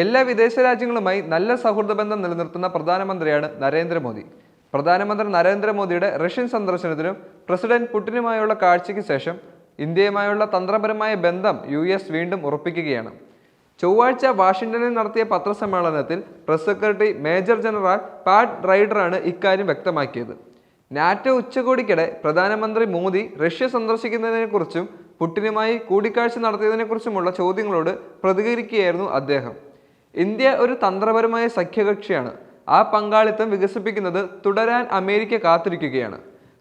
എല്ലാ വിദേശ രാജ്യങ്ങളുമായി നല്ല സൗഹൃദ ബന്ധം നിലനിർത്തുന്ന പ്രധാനമന്ത്രിയാണ് നരേന്ദ്രമോദി. പ്രധാനമന്ത്രി നരേന്ദ്രമോദിയുടെ റഷ്യൻ സന്ദർശനത്തിനും പ്രസിഡന്റ് പുടിനുമായുള്ള കാഴ്ചയ്ക്ക് ശേഷം ഇന്ത്യയുമായുള്ള തന്ത്രപരമായ ബന്ധം US വീണ്ടും ഉറപ്പിക്കുകയാണ്. ചൊവ്വാഴ്ച വാഷിംഗ്ടണിൽ നടത്തിയ പത്രസമ്മേളനത്തിൽ പ്രസ് സെക്രട്ടറി മേജർ ജനറൽ പാറ്റ് റൈഡറാണ് ഇക്കാര്യം വ്യക്തമാക്കിയത്. നാറ്റോ ഉച്ചകോടിക്കിടെ പ്രധാനമന്ത്രി മോദി റഷ്യ സന്ദർശിക്കുന്നതിനെക്കുറിച്ചും പുടിനുമായി കൂടിക്കാഴ്ച നടത്തിയതിനെക്കുറിച്ചുമുള്ള ചോദ്യങ്ങളോട് പ്രതികരിക്കുകയായിരുന്നു അദ്ദേഹം. ഇന്ത്യ ഒരു തന്ത്രപരമായ സഖ്യകക്ഷിയാണ്. ആ പങ്കാളിത്തം വികസിപ്പിക്കുന്നത് തുടരാൻ അമേരിക്ക കാത്തിരിക്കുകയാണ്.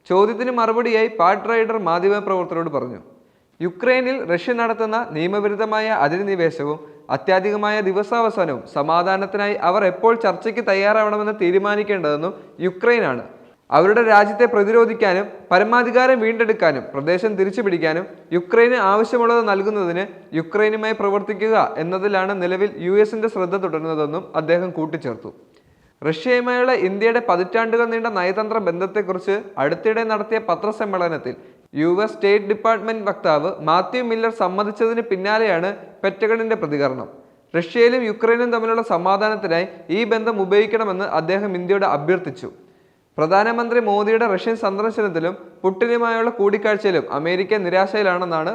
ചോദ്യത്തിന് മറുപടിയായി പാറ്റ് റൈഡർ മാധ്യമപ്രവർത്തകരോട് പറഞ്ഞു. യുക്രൈനിൽ റഷ്യ നടത്തുന്ന നിയമവിരുദ്ധമായ അധിനിവേശവും അത്യാധികമായ ദിവസാവസാനവും സമാധാനത്തിനായി അവർ എപ്പോൾ ചർച്ചയ്ക്ക് തയ്യാറാവണമെന്ന് തീരുമാനിക്കേണ്ടതെന്നും യുക്രൈനാണ്. അവരുടെ രാജ്യത്തെ പ്രതിരോധിക്കാനും പരമാധികാരം വീണ്ടെടുക്കാനും പ്രദേശം തിരിച്ചുപിടിക്കാനും യുക്രൈന് ആവശ്യമുള്ളത് നൽകുന്നതിന് യുക്രൈനുമായി പ്രവർത്തിക്കുക എന്നതിലാണ് നിലവിൽ US-ന്റെ ശ്രദ്ധ തുടരുന്നതെന്നും അദ്ദേഹം കൂട്ടിച്ചേർത്തു. റഷ്യയുമായുള്ള ഇന്ത്യയുടെ പതിറ്റാണ്ടുകൾ നീണ്ട നയതന്ത്ര ബന്ധത്തെക്കുറിച്ച് അടുത്തിടെ നടത്തിയ പത്രസമ്മേളനത്തിൽ US സ്റ്റേറ്റ് ഡിപ്പാർട്ട്മെന്റ് വക്താവ് മാത്യു മില്ലർ സമ്മതിച്ചതിന് പിന്നാലെയാണ് പെറ്റഗണിന്റെ പ്രതികരണം. റഷ്യയിലും യുക്രൈനും തമ്മിലുള്ള സമാധാനത്തിനായി ഈ ബന്ധം ഉപയോഗിക്കണമെന്ന് അദ്ദേഹം ഇന്ത്യയോട് അഭ്യർത്ഥിച്ചു. പ്രധാനമന്ത്രി മോദിയുടെ റഷ്യൻ സന്ദർശനത്തിലും പുടിനുമായുള്ള കൂടിക്കാഴ്ചയിലും അമേരിക്ക നിരാശയിലാണെന്നാണ്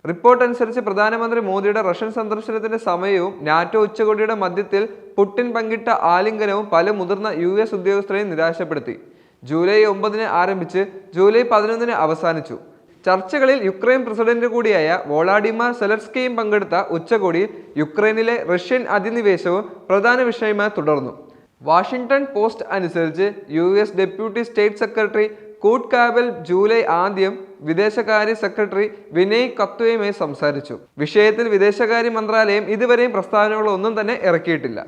റിപ്പോർട്ട് അനുസരിച്ച് പ്രധാനമന്ത്രി മോദിയുടെ റഷ്യൻ സന്ദർശനത്തിന്റെ സമയവും നാറ്റോ ഉച്ചകോടിയുടെ മധ്യത്തിൽ പുടിൻ പങ്കിട്ട ആലിംഗനവും പല മുതിർന്ന US ഉദ്യോഗസ്ഥരെയും നിരാശപ്പെടുത്തി. ജൂലൈ 9-ന് ആരംഭിച്ച് ജൂലൈ 11-ന് അവസാനിച്ചു. ചർച്ചകളിൽ യുക്രൈൻ പ്രസിഡന്റ് കൂടിയായ വോളാഡിമർ സെലൻസ്കിയും പങ്കെടുത്ത ഉച്ചകോടിയിൽ യുക്രൈനിലെ റഷ്യൻ അധിനിവേശവും പ്രധാന വിഷയമായി തുടർന്നു. വാഷിംഗ്ടൺ പോസ്റ്റ് അനുസരിച്ച് US ഡെപ്യൂട്ടി സ്റ്റേറ്റ് സെക്രട്ടറി കൂട്ട് കാബൽ ജൂലൈ ആദ്യം വിദേശകാര്യ സെക്രട്ടറി വിനയ് കത്വയുമായി സംസാരിച്ചു. വിഷയത്തിൽ വിദേശകാര്യ മന്ത്രാലയം ഇതുവരെയും പ്രസ്താവനകളൊന്നും തന്നെ ഇറക്കിയിട്ടില്ല.